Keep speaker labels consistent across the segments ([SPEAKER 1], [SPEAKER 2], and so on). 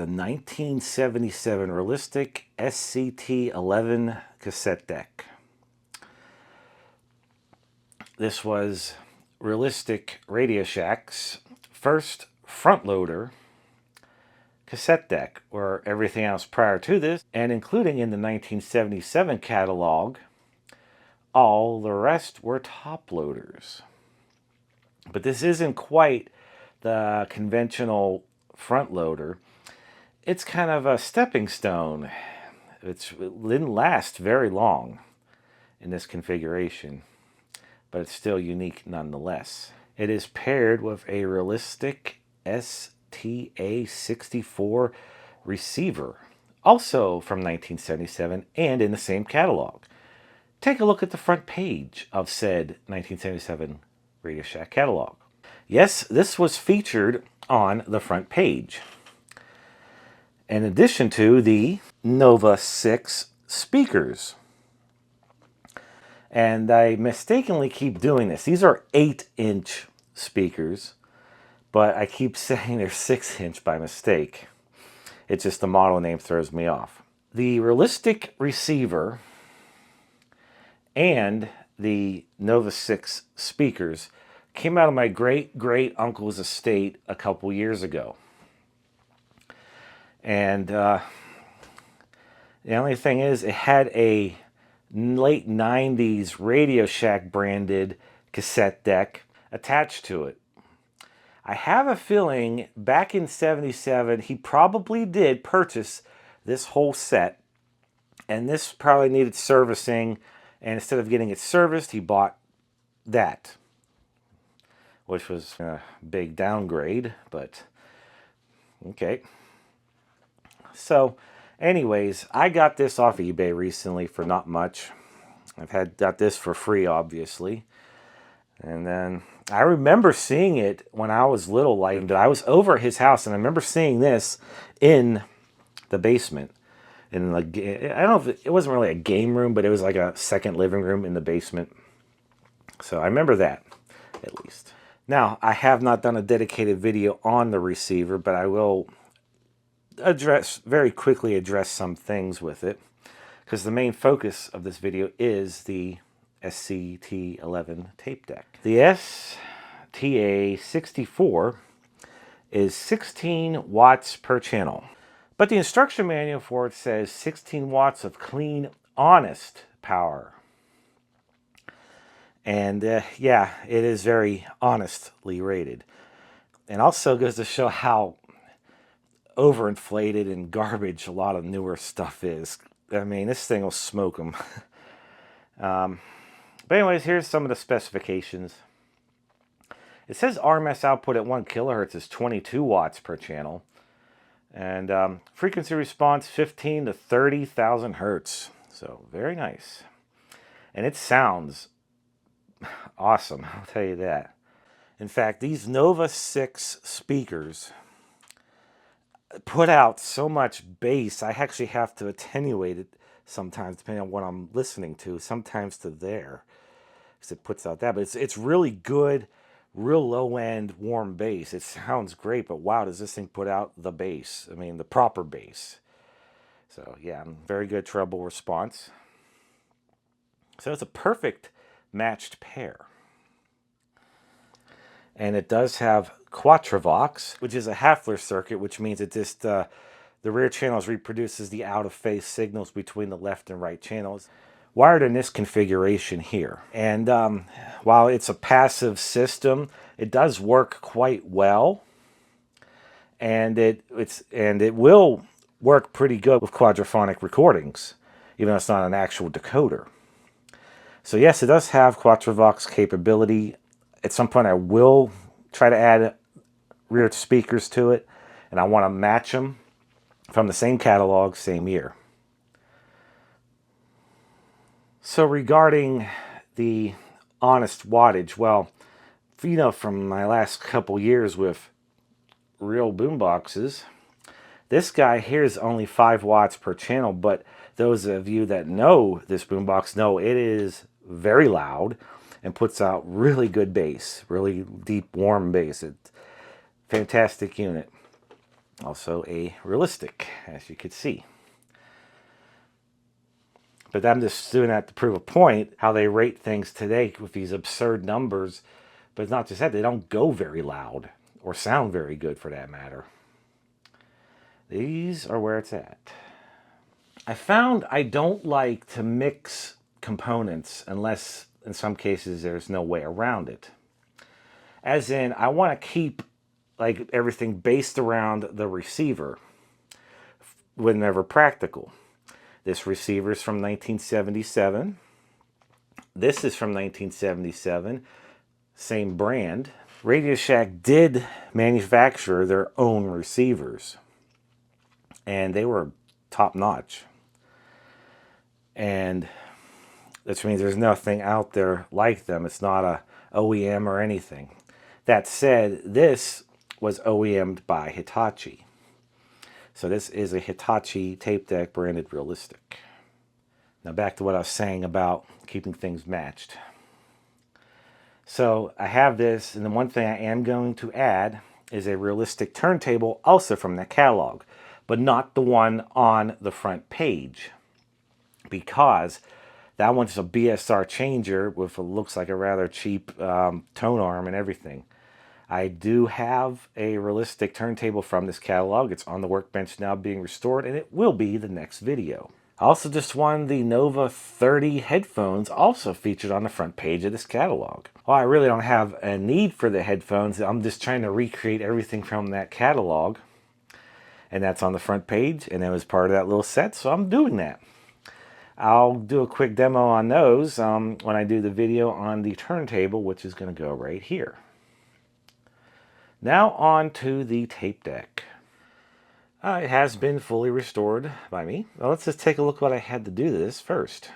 [SPEAKER 1] the 1977 Realistic SCT-11 cassette deck. This was Realistic Radio Shack's first front loader cassette deck, or everything else prior to this, and including in the 1977 catalog, all the rest were top loaders. But this isn't quite the conventional front loader. It's kind of a stepping stone. It didn't last very long in this configuration, but it's still unique nonetheless. It is paired with a Realistic STA-64 receiver, also from 1977 and in the same catalog. Take a look at the front page of said 1977 Radio Shack catalog. Yes, this was featured on the front page, in addition to the Nova 6 speakers. And I mistakenly keep doing this. These are 8-inch speakers, but I keep saying they're 6-inch by mistake. It's just the model name throws me off. The Realistic receiver and the Nova 6 speakers came out of my great-great-uncle's estate a couple years ago. And the only thing is, it had a late 90s Radio Shack branded cassette deck attached to it. I have a feeling back in 77 he probably did purchase this whole set, and this probably needed servicing, and instead of getting it serviced he bought that, which was a big downgrade, but okay. So anyways, I got this off eBay recently for not much. Got this for free, obviously. And then I remember seeing it when I was little, like I was over at his house, and I remember seeing this in the basement. In like, I don't know if it wasn't really a game room, but it was like a second living room in the basement. So I remember that, at least. Now, I have not done a dedicated video on the receiver, but I will very quickly address some things with it, because the main focus of this video is the SCT-11 tape deck. The STA-64 is 16 watts per channel, but the instruction manual for it says 16 watts of clean, honest power. And yeah, it is very honestly rated, and also goes to show how overinflated and garbage a lot of newer stuff is. I mean, this thing will smoke them. But anyways, here's some of the specifications. It says RMS output at 1 kilohertz is 22 watts per channel, and frequency response 15 to 30,000 hertz. So very nice, and it sounds awesome, I'll tell you that. In fact, these Nova 6 speakers put out so much bass, I actually have to attenuate it sometimes, depending on what I'm listening to, sometimes to there, because it puts out that. But it's really good, real low-end, warm bass. It sounds great, but wow, does this thing put out the bass. I mean, the proper bass. So yeah, very good treble response. So it's a perfect matched pair. And it does have Quatravox, which is a Hafler circuit, which means it just the rear channels reproduces the out-of-phase signals between the left and right channels, wired in this configuration here. And while it's a passive system, it does work quite well, and it will work pretty good with quadraphonic recordings, even though it's not an actual decoder. So yes, it does have Quatravox capability. At some point I will try to add rear speakers to it, and I want to match them from the same catalog, same year. So regarding the honest wattage, well, you know, from my last couple years with real boomboxes, this guy here is only 5 watts per channel, but those of you that know this boombox know it is very loud and puts out really good bass, really deep, warm bass. It's a fantastic unit. Also a realistic, as you could see. But I'm just doing that to prove a point, how they rate things today with these absurd numbers. But it's not just that, they don't go very loud, or sound very good for that matter. These are where it's at. I found I don't like to mix components unless, in some cases, there's no way around it. As in, I want to keep like everything based around the receiver whenever practical. This receiver is from 1977. This is from 1977. Same brand. Radio Shack did manufacture their own receivers, and they were top notch. And which means there's nothing out there like them. It's not a OEM or anything. That said, this was OEM'd by Hitachi. So this is a Hitachi tape deck branded realistic. Now back to what I was saying about keeping things matched. So I have this, and the one thing I am going to add is a realistic turntable also from the catalog, but not the one on the front page, because that one's a BSR changer with what looks like a rather cheap tone arm and everything. I do have a realistic turntable from this catalog. It's on the workbench now being restored, and it will be the next video. I also just won the Nova 30 headphones, also featured on the front page of this catalog. Well, I really don't have a need for the headphones. I'm just trying to recreate everything from that catalog, and that's on the front page, and it was part of that little set, so I'm doing that. I'll do a quick demo on those when I do the video on the turntable, which is going to go right here. Now on to the tape deck. It has been fully restored by me. Well, let's just take a look what I had to do this first.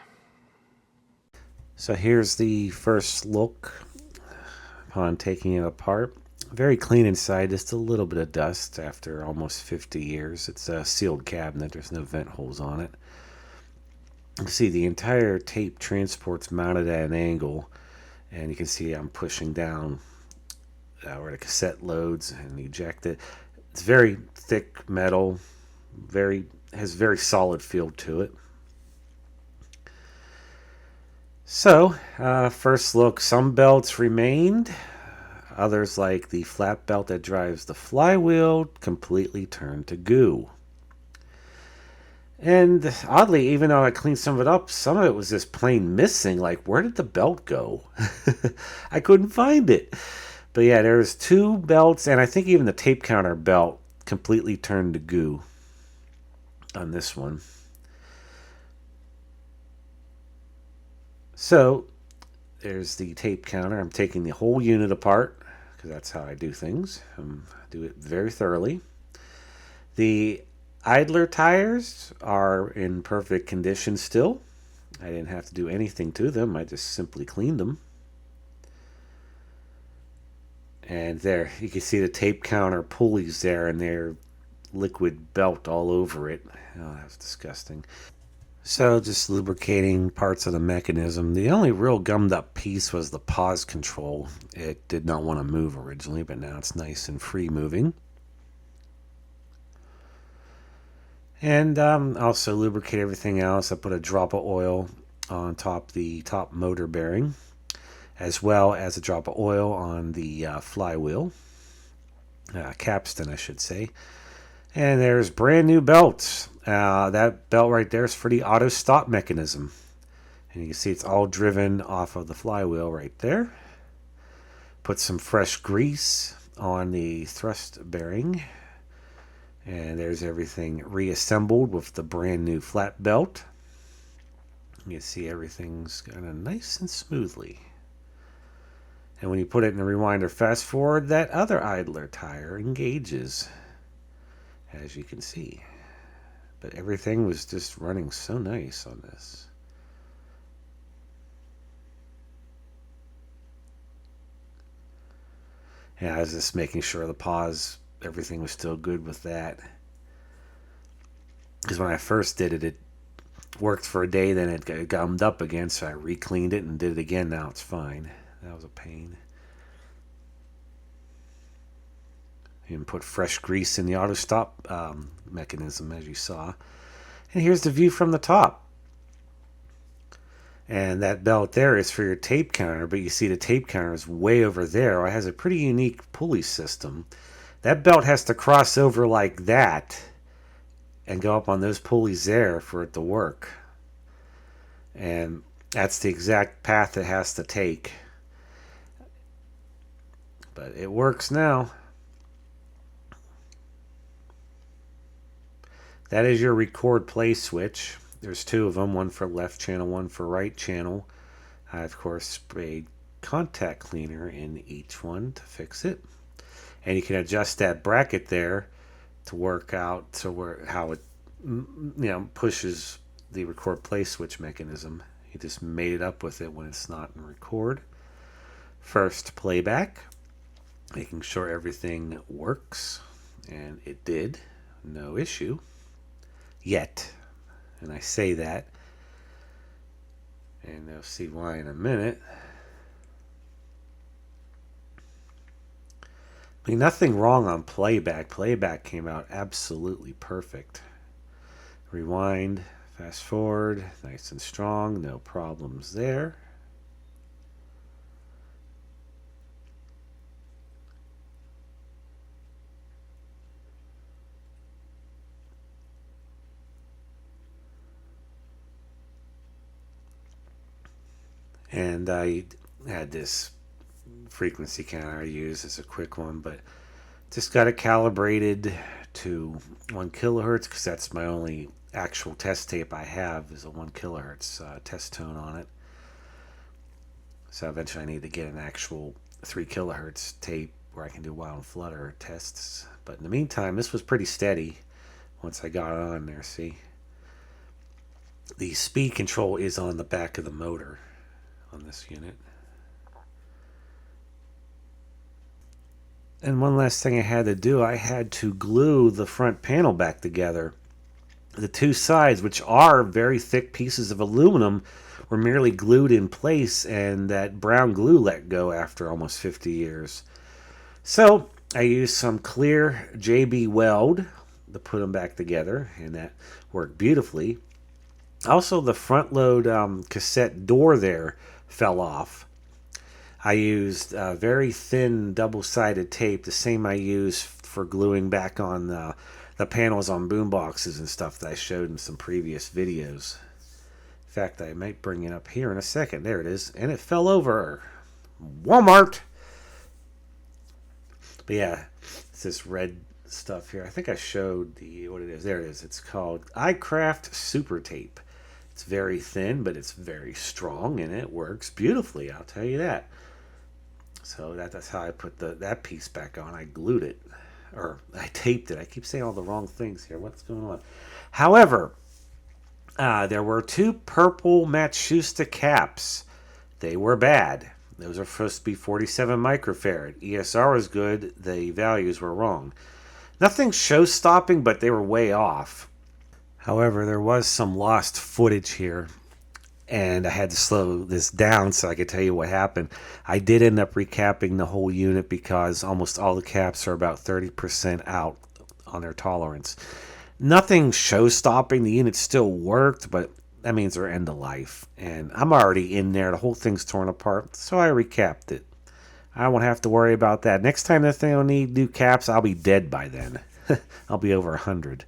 [SPEAKER 1] So here's the first look upon taking it apart. Very clean inside, just a little bit of dust after almost 50 years. It's a sealed cabinet, there's no vent holes on it. You can see the entire tape transport's mounted at an angle, and you can see I'm pushing down where the cassette loads and eject it. It's very thick metal, has very solid feel to it. So, first look, some belts remained. Others, like the flat belt that drives the flywheel, completely turned to goo. And oddly, even though I cleaned some of it up, some of it was just plain missing. Like, where did the belt go? I couldn't find it. But yeah, there's two belts, and I think even the tape counter belt completely turned to goo on this one. So there's the tape counter. I'm taking the whole unit apart because that's how I do things. I do it very thoroughly. The idler tires are in perfect condition still. I didn't have to do anything to them. I just simply cleaned them. And there, you can see the tape counter pulleys there, and their liquid belt all over it. Oh, that's disgusting. So just lubricating parts of the mechanism. The only real gummed up piece was the pause control. It did not want to move originally, but now it's nice and free moving. And also lubricate everything else. I put a drop of oil on the top motor bearing, as well as a drop of oil on the flywheel, capstan I should say. And there's brand new belts. That belt right there is for the auto stop mechanism. And you can see it's all driven off of the flywheel right there. Put some fresh grease on the thrust bearing. And there's everything reassembled with the brand new flat belt. You can see everything's kind of nice and smoothly. And when you put it in the rewinder fast forward, that other idler tire engages, as you can see. But everything was just running so nice on this. Yeah, I was just making sure the pause, everything was still good with that. Because when I first did it, it worked for a day, then it got gummed up again, so I re-cleaned it and did it again. Now it's fine. That was a pain. And put fresh grease in the auto stop mechanism, as you saw. And here's the view from the top. And that belt there is for your tape counter, but you see the tape counter is way over there. It has a pretty unique pulley system. That belt has to cross over like that and go up on those pulleys there for it to work. And that's the exact path it has to take. But it works now. That is your record play switch. There's two of them, one for left channel, one for right channel. I, of course, sprayed contact cleaner in each one to fix it. And you can adjust that bracket there to work out to how it pushes the record play switch mechanism. You just made it up with it when it's not in record. First, playback, making sure everything works, and it did. No issue. Yet. And I say that, and you'll see why in a minute. I mean, nothing wrong on playback. Playback came out absolutely perfect. Rewind, fast forward, nice and strong, no problems there. And I had this frequency counter I use as a quick one, but just got it calibrated to 1 kilohertz because that's my only actual test tape I have is a 1 kilohertz test tone on it. So eventually I need to get an actual 3 kilohertz tape where I can do while and flutter tests. But in the meantime, this was pretty steady once I got it on there. See, the speed control is on the back of the motor on this unit. And one last thing I had to do, I had to glue the front panel back together. The two sides, which are very thick pieces of aluminum, were merely glued in place, and that brown glue let go after almost 50 years. So I used some clear JB Weld to put them back together, and that worked beautifully. Also, the front load cassette door there fell off. I used very thin double-sided tape, the same I use for gluing back on the panels on boom boxes and stuff that I showed in some previous videos. In fact, I might bring it up here in a second. There it is. And it fell over. Walmart! But yeah, it's this red stuff here. I think I showed what it is. There it is. It's called iCraft Super Tape. It's very thin, but it's very strong, and it works beautifully, I'll tell you that. So that's how I put that piece back on. I glued it, or I taped it. I keep saying all the wrong things here. What's going on? However, there were two purple Matsushita caps. They were bad. Those are supposed to be 47 microfarad. ESR was good. The values were wrong. Nothing show-stopping, but they were way off. However, there was some lost footage here, and I had to slow this down so I could tell you what happened. I did end up recapping the whole unit because almost all the caps are about 30% out on their tolerance. Nothing show-stopping. The unit still worked, but that means they're end of life. And I'm already in there. The whole thing's torn apart, so I recapped it. I won't have to worry about that. Next time that thing will need new caps, I'll be dead by then. I'll be over 100.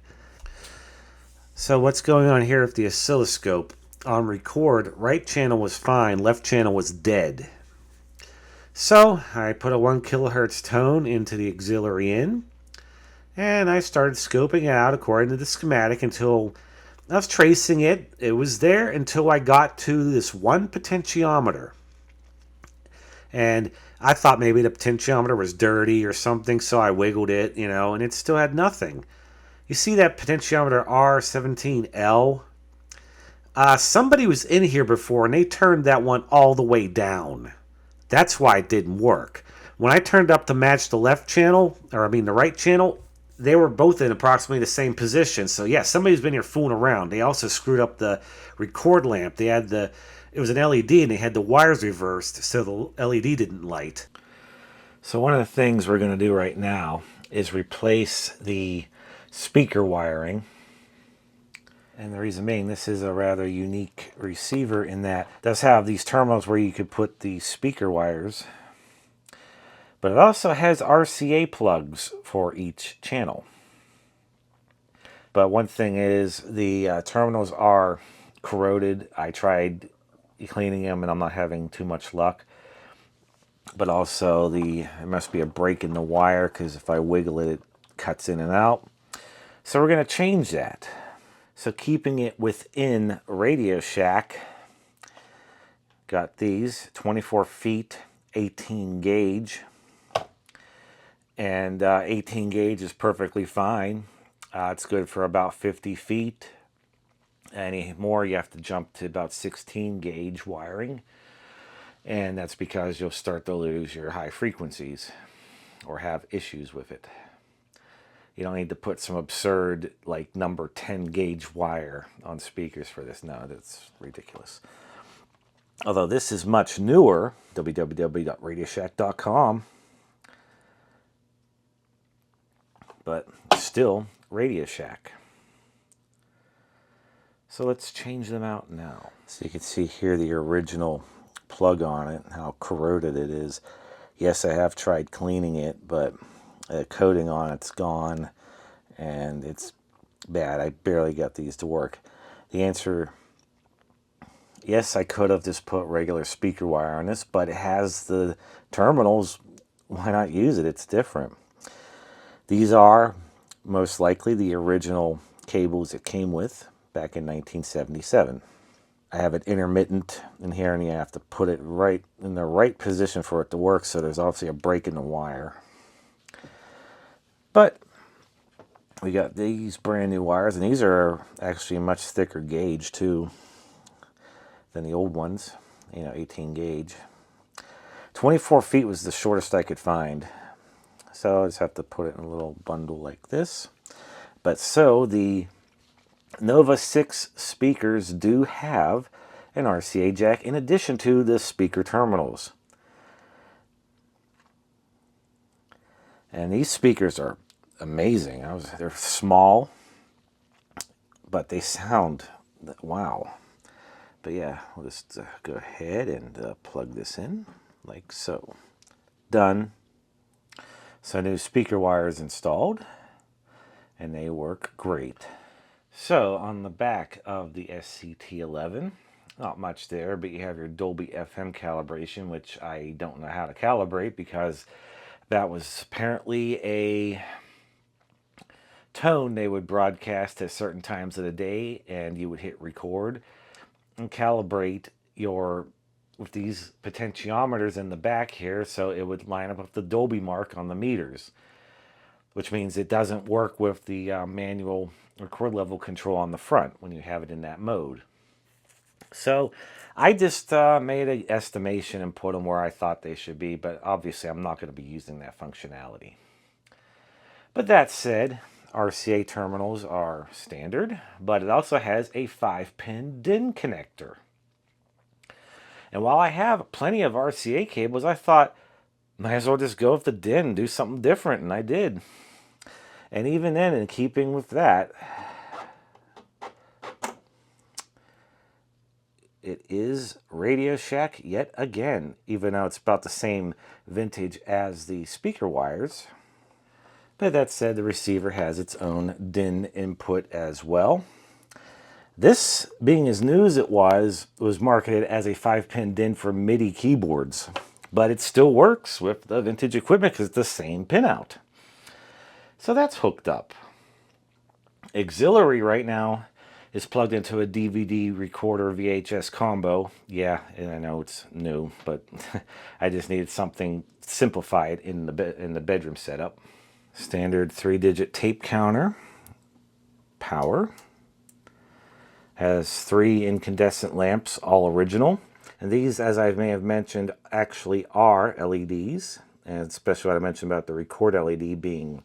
[SPEAKER 1] So what's going on here with the oscilloscope? On record, right channel was fine, left channel was dead. So I put a 1 kilohertz tone into the auxiliary in, and I started scoping it out according to the schematic until I was tracing it. It was there until I got to this one potentiometer. And I thought maybe the potentiometer was dirty or something, so I wiggled it, and it still had nothing. You see that potentiometer R17L? Somebody was in here before, and they turned that one all the way down. That's why it didn't work. When I turned up to match the left channel, the right channel, they were both in approximately the same position. So yeah, somebody's been here fooling around. They also screwed up the record lamp. It was an LED, and they had the wires reversed, so the LED didn't light. So one of the things we're going to do right now is replace the speaker wiring. And the reason being, this is a rather unique receiver in that it does have these terminals where you could put the speaker wires, but it also has RCA plugs for each channel. But one thing is the terminals are corroded. I tried cleaning them and I'm not having too much luck. But also there must be a break in the wire, because if I wiggle it, it cuts in and out. So we're going to change that. So keeping it within Radio Shack, got these 24 feet, 18 gauge. And 18 gauge is perfectly fine. It's good for about 50 feet. Any more, you have to jump to about 16 gauge wiring. And that's because you'll start to lose your high frequencies or have issues with it. You don't need to put some absurd, like, number 10 gauge wire on speakers for this. No, that's ridiculous. Although this is much newer, www.radioshack.com, but still Radio Shack. So let's change them out now. So you can see here the original plug on it, how corroded it is. Yes, I have tried cleaning it, but the coating on it's gone and it's bad. I barely got these to work. The answer, yes, I could have just put regular speaker wire on this, but it has the terminals. Why not use it? It's different. These are most likely the original cables it came with back in 1977. I have it intermittent in here, and you have to put it right in the right position for it to work, so there's obviously a break in the wire. But we got these brand new wires, and these are actually a much thicker gauge too than the old ones, 18 gauge. 24 feet was the shortest I could find, so I just have to put it in a little bundle like this. But so the Nova 6 speakers do have an RCA jack in addition to the speaker terminals. And these speakers are amazing. They're small, but they sound, wow. But yeah, we'll just go ahead and plug this in like so. Done. So new speaker wires installed, and they work great. So on the back of the SCT-11, not much there, but you have your Dolby FM calibration, which I don't know how to calibrate because that was apparently a tone they would broadcast at certain times of the day, and you would hit record and calibrate with these potentiometers in the back here, so it would line up with the Dolby mark on the meters, which means it doesn't work with the manual record level control on the front when you have it in that mode. So I just made an estimation and put them where I thought they should be, but obviously I'm not going to be using that functionality. But that said, RCA terminals are standard, but it also has a 5-pin DIN connector. And while I have plenty of RCA cables, I thought, might as well just go with the DIN and do something different, and I did. And even then, in keeping with that, it is Radio Shack yet again, even though it's about the same vintage as the speaker wires. But that said, the receiver has its own DIN input as well. This, being as new as it was marketed as a 5-pin DIN for MIDI keyboards. But it still works with the vintage equipment because it's the same pinout. So that's hooked up. Auxiliary right now is plugged into a DVD recorder VHS combo. Yeah, and I know it's new, but I just needed something simplified in the bedroom setup. Standard 3-digit tape counter. Power. Has 3 incandescent lamps, all original. And these, as I may have mentioned, actually are LEDs. And especially what I mentioned about the record LED being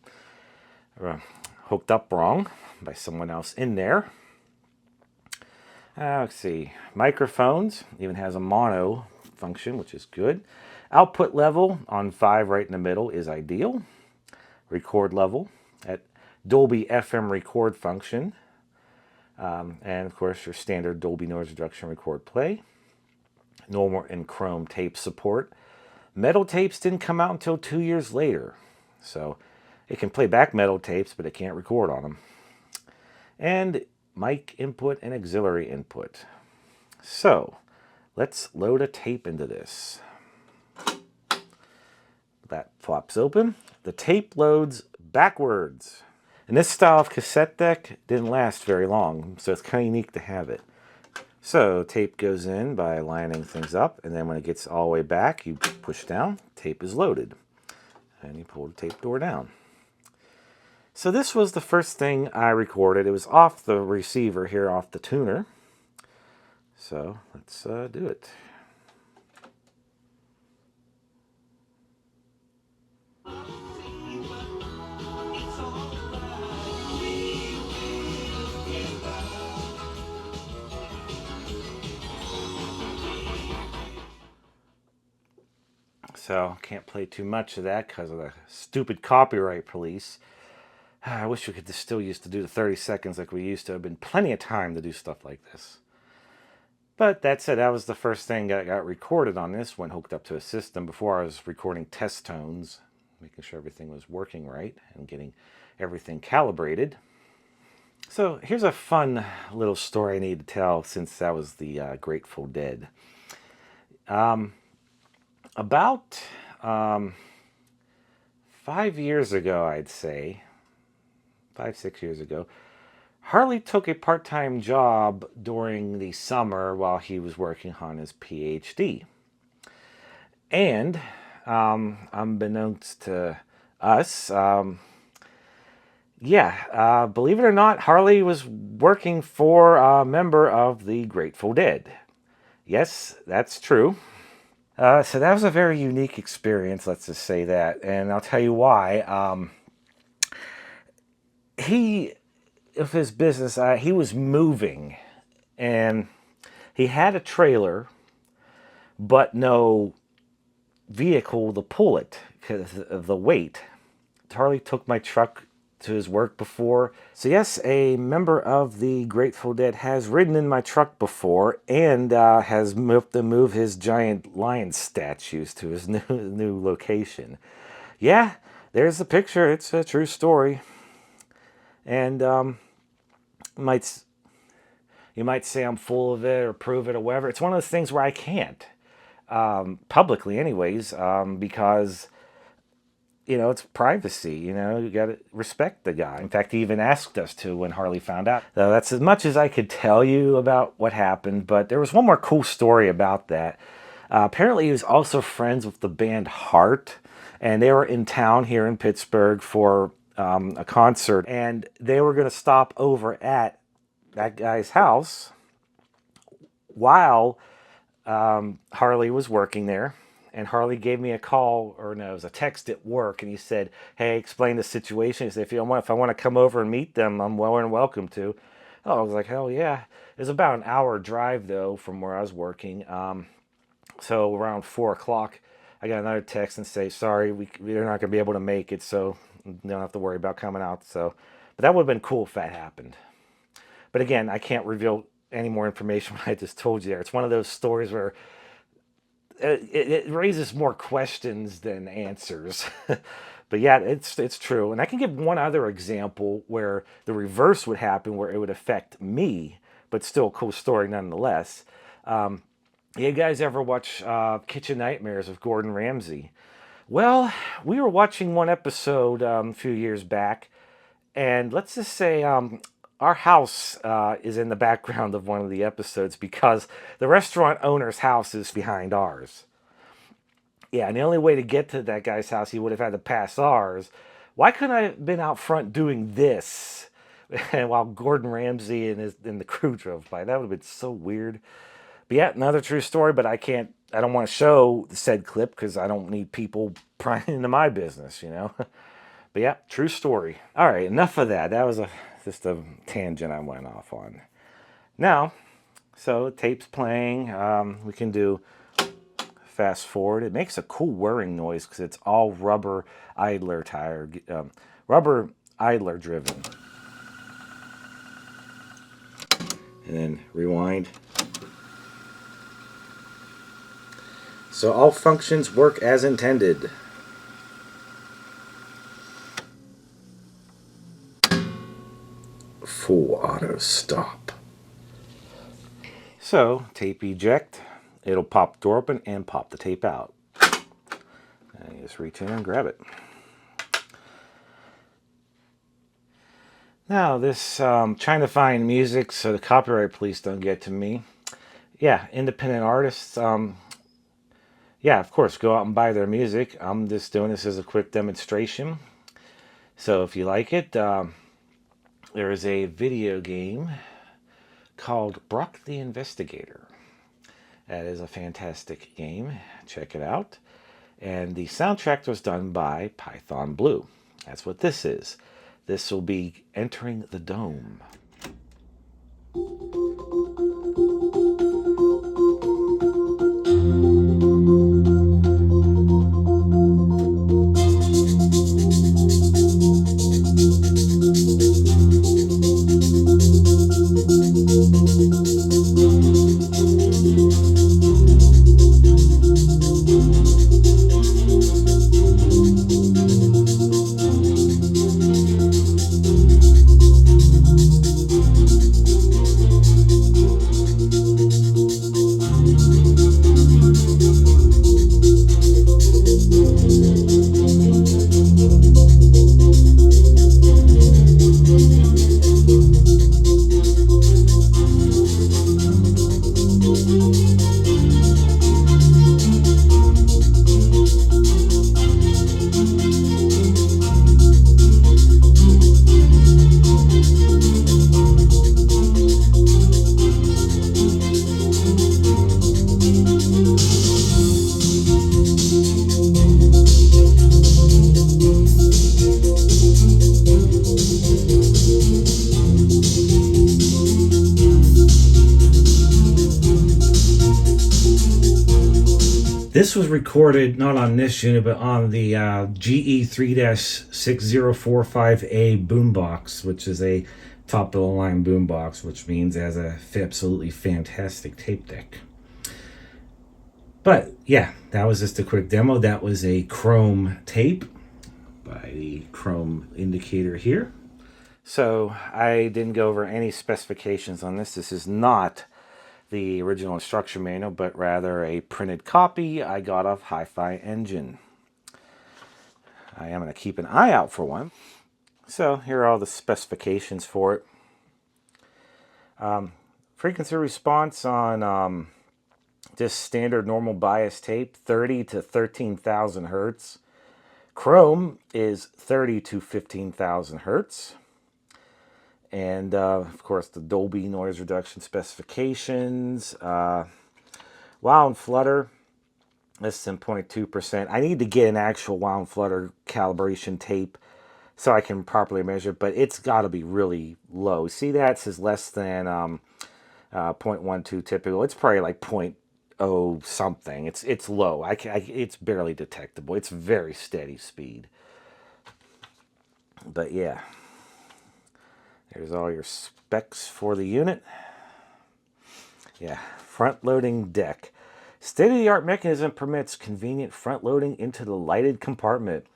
[SPEAKER 1] hooked up wrong by someone else in there. Let's see. Microphones. Even has a mono function, which is good. Output level on 5 right in the middle is ideal. record level, at Dolby FM record function, and of course your standard Dolby noise reduction record play. Normal and chrome tape support. Metal tapes didn't come out until 2 years later, so it can play back metal tapes, but it can't record on them. And mic input and auxiliary input. So let's load a tape into this. That flops open. The tape loads backwards. And this style of cassette deck didn't last very long, so it's kind of unique to have it. So tape goes in by lining things up, and then when it gets all the way back, you push down, tape is loaded. And you pull the tape door down. So this was the first thing I recorded. It was off the receiver here, off the tuner. So let's do it. So can't play too much of that because of the stupid copyright police. I wish we could still used to do the 30 seconds like we used to. Have been plenty of time to do stuff like this. But that said, that was the first thing that got recorded on this when hooked up to a system before I was recording test tones, making sure everything was working right and getting everything calibrated. So here's a fun little story I need to tell since that was the Grateful Dead. About 5 years ago, I'd say, 5-6 years ago, Harley took a part-time job during the summer while he was working on his PhD. And unbeknownst to us, believe it or not, Harley was working for a member of the Grateful Dead. Yes, that's true. So that was a very unique experience, let's just say that. And I'll tell you why. Of his business, he was moving, and he had a trailer, but no vehicle to pull it because of the weight. Harley took my truck to his work before. So yes, a member of the Grateful Dead has ridden in my truck before and has moved to move his giant lion statues to his new location. Yeah, there's the picture. It's a true story. And you might say I'm full of it or prove it or whatever. It's one of those things where I can't, publicly anyways, because, you know, it's privacy. You know, you got to respect the guy. In fact, he even asked us to when Harley found out. So that's as much as I could tell you about what happened, but there was one more cool story about that. Apparently, he was also friends with the band Heart, and they were in town here in Pittsburgh for a concert, and they were going to stop over at that guy's house while Harley was working there. And Harley gave me a call, or no, it was a text at work, and he said, "Hey, explain the situation." He said, if I want to come over and meet them, I'm well and welcome to. Oh, I was like, hell yeah. It was about an hour drive though from where I was working. So around 4 o'clock, I got another text and say, "Sorry, we're not going to be able to make it, so you don't have to worry about coming out." So, but that would have been cool if that happened. But again, I can't reveal any more information I just told you there. It's one of those stories where it raises more questions than answers. But yeah, it's true. And I can give one other example where the reverse would happen, where it would affect me, but still a cool story nonetheless. You guys ever watch Kitchen Nightmares of Gordon Ramsay? Well, we were watching one episode a few years back, and let's just say our house is in the background of one of the episodes because the restaurant owner's house is behind ours. Yeah, and the only way to get to that guy's house, he would have had to pass ours. Why couldn't I have been out front doing this while Gordon Ramsay and the crew drove by? That would have been so weird. But yeah, another true story, but I don't want to show the said clip because I don't need people prying into my business, you know. But yeah, true story. All right, enough of that. That was just a tangent I went off on. Now, so tape's playing. We can do fast forward. It makes a cool whirring noise because it's all rubber idler tire, rubber idler driven. And then rewind. So all functions work as intended. Full auto stop. So tape eject. It'll pop the door open and pop the tape out. And you just reach in and grab it. Now this, trying to find music so the copyright police don't get to me. Yeah, independent artists, yeah, of course, go out and buy their music. I'm just doing this as a quick demonstration. So if you like it, there is a video game called Brock the Investigator. That is a fantastic game. Check it out. And the soundtrack was done by Python Blue. That's what this is. This will be Entering the Dome. This was recorded not on this unit, but on the GE3-6045A boombox, which is a top of the line boombox, which means it has a absolutely fantastic tape deck. But yeah, that was just a quick demo. That was a chrome tape by the chrome indicator here. So I didn't go over any specifications on this. This is not the original instruction manual, but rather a printed copy I got off Hi-Fi Engine. I am going to keep an eye out for one. So here are all the specifications for it. Frequency response on just standard normal bias tape, 30 to 13,000 hertz. Chrome is 30 to 15,000 hertz. And of course, the Dolby noise reduction specifications. Wow and flutter, less than 0.2%. I need to get an actual wow and flutter calibration tape so I can properly measure, but it's got to be really low. See that? It says less than 0.12 typical. It's probably like 0.0 something. It's low. It's barely detectable. It's very steady speed. But yeah. Here's all your specs for the unit. Yeah, front-loading deck. State-of-the-art mechanism permits convenient front-loading into the lighted compartment.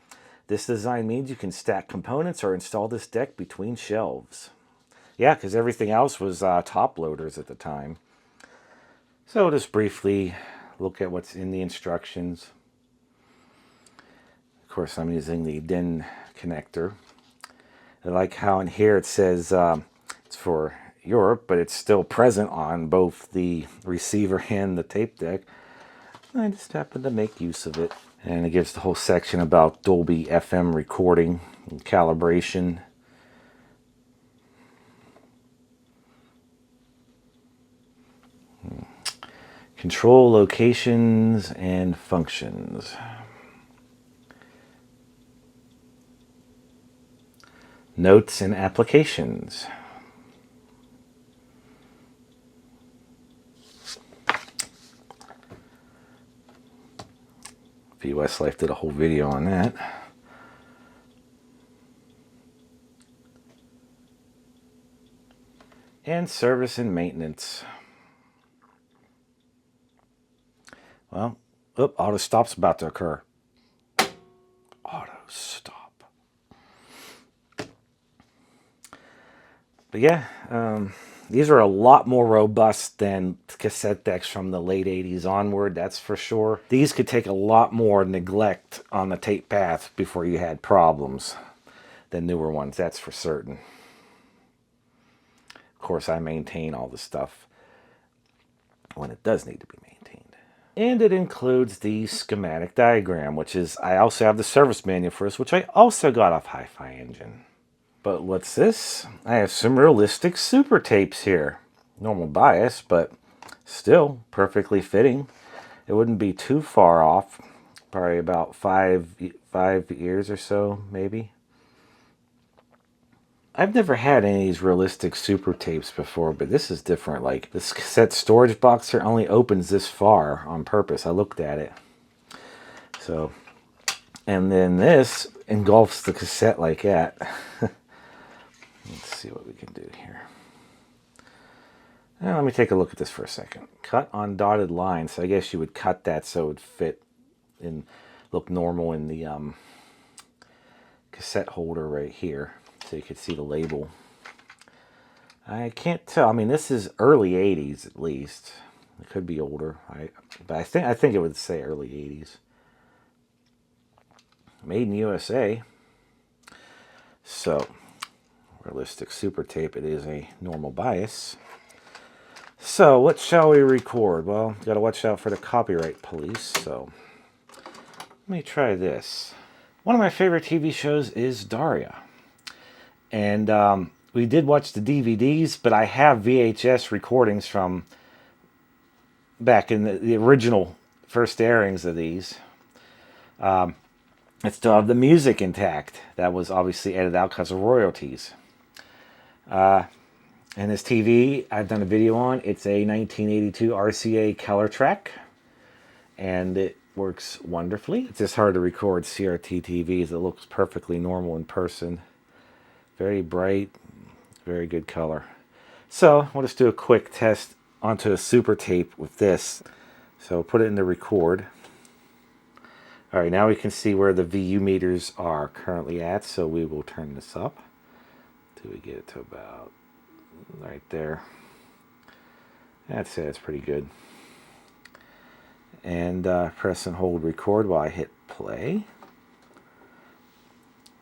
[SPEAKER 1] This design means you can stack components or install this deck between shelves. Yeah, because everything else was top loaders at the time. So just briefly look at what's in the instructions. Of course, I'm using the DIN connector. I like how in here it says it's for Europe, but it's still present on both the receiver and the tape deck. I just happened to make use of it. And it gives the whole section about Dolby FM recording and calibration. Control locations and functions. Notes and applications. Westlife did a whole video on that. And service and maintenance. Well, auto stop's about to occur. Auto stop. But yeah, these are a lot more robust than cassette decks from the late 80s onward, that's for sure. These could take a lot more neglect on the tape path before you had problems than newer ones, that's for certain. Of course, I maintain all the stuff when it does need to be maintained. And it includes the schematic diagram, which is, I also have the service manual for this, which I also got off Hi-Fi Engine. But what's this? I have some realistic super tapes here. Normal bias, but still perfectly fitting. It wouldn't be too far off. Probably about five years or so, maybe. I've never had any of these realistic super tapes before, but this is different. Like, this cassette storage box here only opens this far on purpose. I looked at it. So, and then this engulfs the cassette like that. Let's see what we can do here. Now, let me take a look at this for a second. Cut on dotted lines. So I guess you would cut that so it would fit and look normal in the cassette holder right here. So you could see the label. I can't tell. I mean, this is early 80s at least. It could be older. But I think it would say early 80s. Made in USA. So, realistic super tape. It is a normal bias. So, what shall we record? Well, got to watch out for the copyright police. So, let me try this. One of my favorite TV shows is Daria. And we did watch the DVDs, but I have VHS recordings from back in the original first airings of these. I still have the music intact. That was obviously edited out because of royalties. And this TV, I've done a video on. It's a 1982 RCA color track. And it works wonderfully. It's just hard to record CRT TVs. It looks perfectly normal in person. Very bright, very good color. So we'll just do a quick test onto a super tape with this. So put it in the record. All right, now we can see where the VU meters are currently at. So we will turn this up till we get it to about right there. That's it, it's pretty good. And press and hold record while I hit play.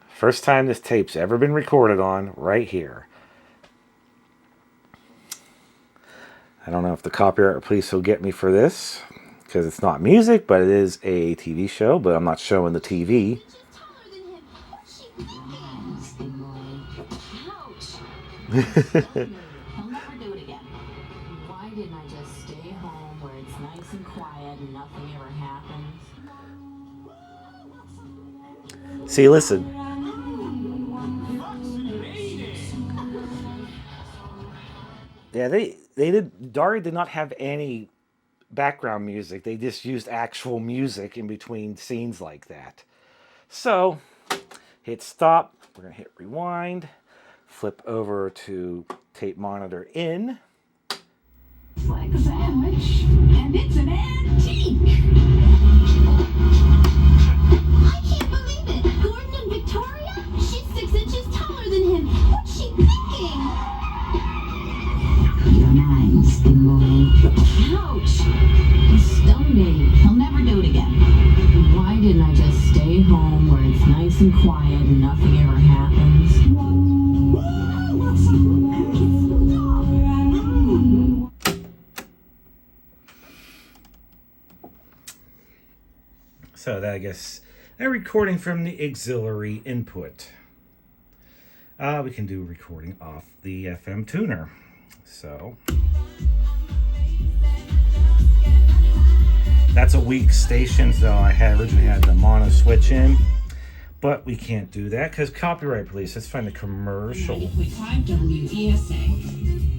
[SPEAKER 1] First time this tape's ever been recorded on, right here. I don't know if the copyright police will get me for this, because it's not music, but it is a TV show, but I'm not showing the TV.
[SPEAKER 2] He'll never do it again. Why didn't I just stay home where it's nice and quiet and nothing ever happens?
[SPEAKER 1] See, listen. Yeah, Daria did not have any background music. They just used actual music in between scenes like that. So, hit stop. We're going to hit rewind. Flip over to tape monitor in.
[SPEAKER 2] It's like a sandwich, and it's an antique. I can't believe it. Gordon and Victoria? She's 6 inches taller than him. What's she thinking? You're nice, good boy. Ouch! He stung me. He'll never do it again. Why didn't I just stay home where it's nice and quiet and nothing ever happens?
[SPEAKER 1] So that, I guess, a recording from the auxiliary input. We can do recording off the FM tuner. So that's a weak station, so I had originally had the mono switch in, but we can't do that because copyright police. Let's find a commercial.
[SPEAKER 2] 90.5 WESA.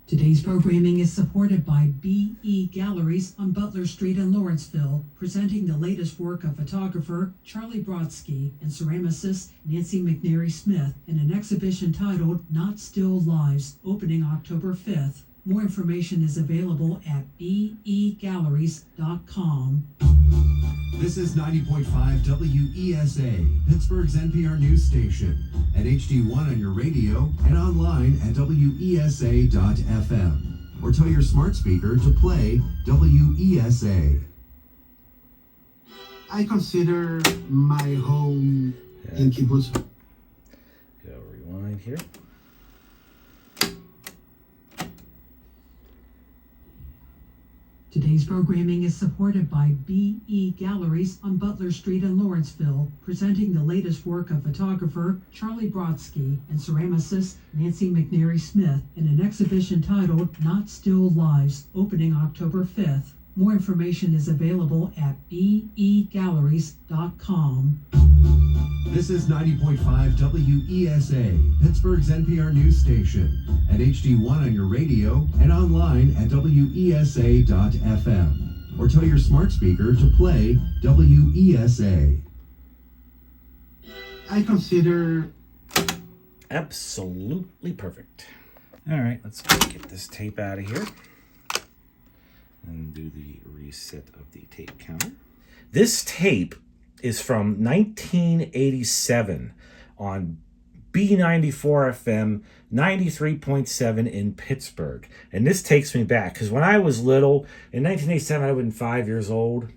[SPEAKER 3] Today's programming is supported by BE Galleries on Butler Street in Lawrenceville, presenting the latest work of photographer Charlie Brodsky and ceramicist Nancy McNary Smith in an exhibition titled Not Still Lives, opening October 5th. More information is available at begalleries.com.
[SPEAKER 4] This is 90.5 WESA, Pittsburgh's NPR news station, at HD1 on your radio and online at WESA.FM. Or tell your smart speaker to play WESA.
[SPEAKER 5] I consider my home in kibbutz.
[SPEAKER 1] Go rewind here.
[SPEAKER 3] Today's programming is supported by BE Galleries on Butler Street in Lawrenceville, presenting the latest work of photographer Charlie Brodsky and ceramicist Nancy McNary Smith in an exhibition titled Not Still Lives, opening October 5th. More information is available at begalleries.com.
[SPEAKER 4] This is 90.5 WESA, Pittsburgh's NPR news station, at HD1 on your radio and online at WESA.FM. Or tell your smart speaker to play WESA.
[SPEAKER 5] I consider...
[SPEAKER 1] Absolutely perfect. All right, let's get this tape out of here and do the reset of the tape counter. This tape is from 1987 on B94 FM 93.7 in Pittsburgh. And this takes me back because when I was little, in 1987, I would have been 5 years old.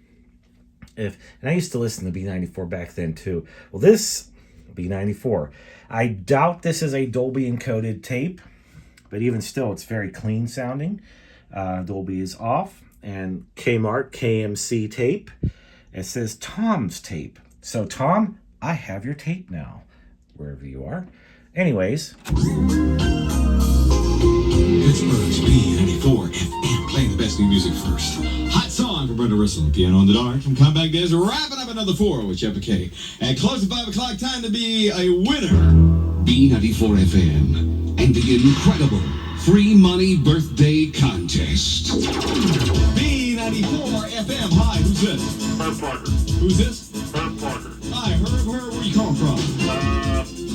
[SPEAKER 1] And I used to listen to B94 back then too. Well, this B94, I doubt this is a Dolby encoded tape, but even still, it's very clean sounding. Dolby is off, and Kmart KMC tape. It says Tom's tape. So Tom, I have your tape now, wherever you are. Anyways.
[SPEAKER 6] Pittsburgh's B94 FM, playing the best new music first. Hot song from Brenda Russell, Piano in the Dark from Comeback Days, wrapping up another 4 with Jeff McKay. And close at 5 o'clock, time to be a winner. B94 FM and the incredible free money birthday contest. B94 FM. Hi, who's this?
[SPEAKER 7] Herb Parker.
[SPEAKER 6] Who's this?
[SPEAKER 7] Herb Parker.
[SPEAKER 6] Hi, Herb. Where you calling from?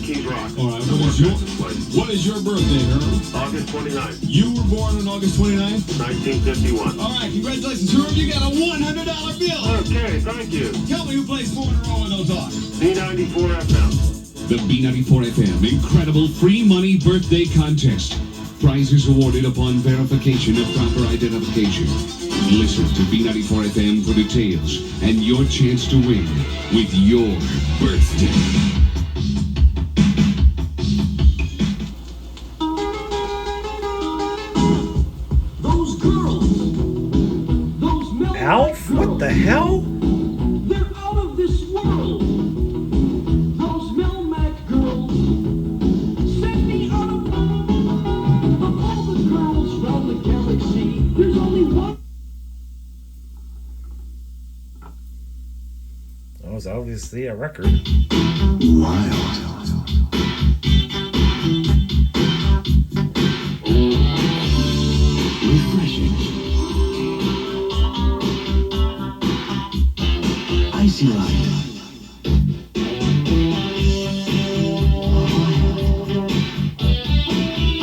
[SPEAKER 7] Keys Rock.
[SPEAKER 6] All right, what is your birthday, Herb?
[SPEAKER 7] August 29th,
[SPEAKER 6] You were born on August 29th?
[SPEAKER 7] 1951.
[SPEAKER 6] All right, congratulations, Herb. You got a $100 bill.
[SPEAKER 7] Okay, thank you.
[SPEAKER 6] Tell me who plays 4 in a row in those odds.
[SPEAKER 7] B94 FM.
[SPEAKER 6] The B94 FM Incredible Free Money Birthday Contest. Prizes awarded upon verification of proper identification. Listen to B94 FM for details and your chance to win with your birthday.
[SPEAKER 8] Those girls, those Melmac
[SPEAKER 1] Alf? What the hell?
[SPEAKER 8] They're out of this world. Those Melmac girls send me out of all the girls round the galaxy. There's only one.
[SPEAKER 1] That was obviously a record.
[SPEAKER 4] Wild. Refreshing. Icy light.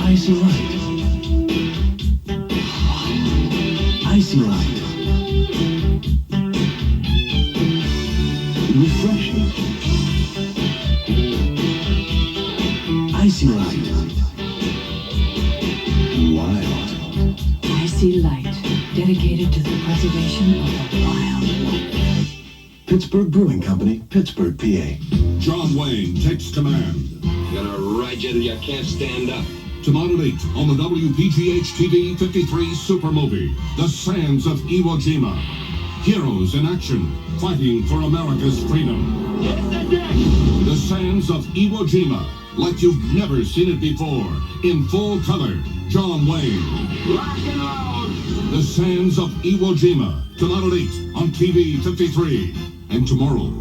[SPEAKER 4] Icy light. Icy light. Refreshing. Icy light. Wild.
[SPEAKER 2] Icy Light, dedicated to the preservation of the wild life.
[SPEAKER 4] Pittsburgh Brewing Company, Pittsburgh, PA.
[SPEAKER 6] John Wayne takes command.
[SPEAKER 9] Gonna ride you till you can't stand up.
[SPEAKER 6] Tonight at 8 on the WPGH TV 53 Super Movie, The Sands of Iwo Jima. Heroes in action, fighting for America's freedom. The Sands of Iwo Jima, like you've never seen it before. In full color, John Wayne.
[SPEAKER 9] Rock and roll!
[SPEAKER 6] The Sands of Iwo Jima, tonight at 8 on TV 53. And tomorrow,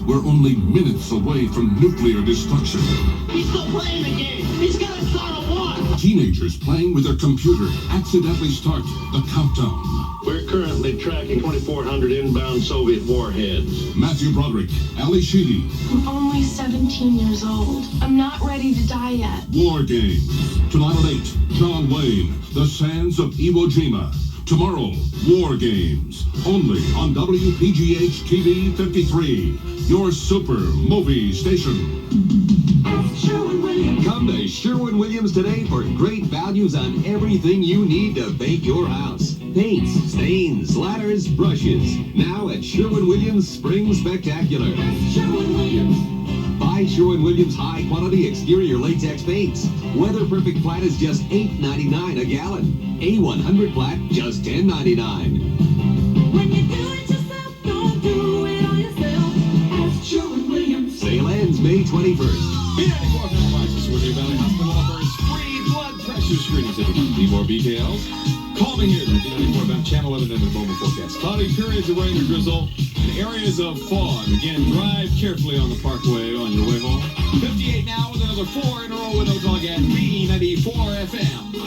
[SPEAKER 6] we're only minutes away from nuclear destruction.
[SPEAKER 8] He's still playing the game. He's got a son of one.
[SPEAKER 10] Teenagers playing with their computer accidentally start the countdown.
[SPEAKER 7] We're currently tracking 2,400 inbound Soviet warheads.
[SPEAKER 10] Matthew Broderick, Ali Sheedy.
[SPEAKER 11] I'm only 17 years old. I'm not ready to die yet.
[SPEAKER 10] War Games. Tonight at 8, John Wayne, The Sands of Iwo Jima. Tomorrow, War Games. Only on WPGH TV 53, your super movie station.
[SPEAKER 9] Come to Sherwin-Williams today for great values on everything you need to paint your house. Paints, stains, ladders, brushes. Now at Sherwin-Williams Spring Spectacular. Sherwin-Williams. Buy Sherwin-Williams high-quality exterior latex paints. Weather-perfect flat is just $8.99 a gallon. A100 flat, just $10.99.
[SPEAKER 8] When you do it yourself, don't do it on yourself. Ask Sherwin-Williams.
[SPEAKER 9] Sale ends May 21st.
[SPEAKER 6] B94 Enterprises with your Valley Hospital offers free blood pressure screenings. If you need more details, call me here. B94 about Channel 11 and the moment forecast. Cloudy periods of rain or drizzle and areas of fog. Again, drive carefully on the parkway on your way home. 58 now with another 4 in a row with no dog at B94 FM.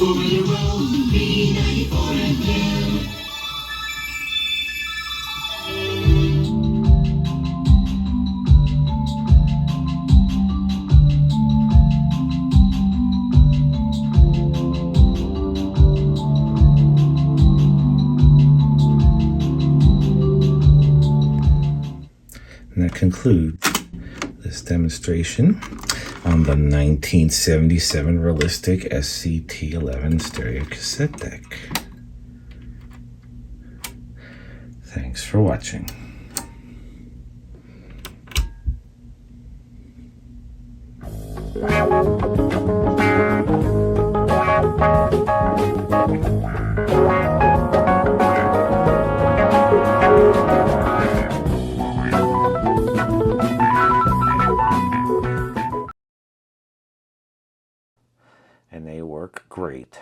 [SPEAKER 8] Over the road, B94 FM.
[SPEAKER 1] And that concludes this demonstration on the 1977 Realistic SCT-11 stereo cassette deck. Thanks for watching. And they work great.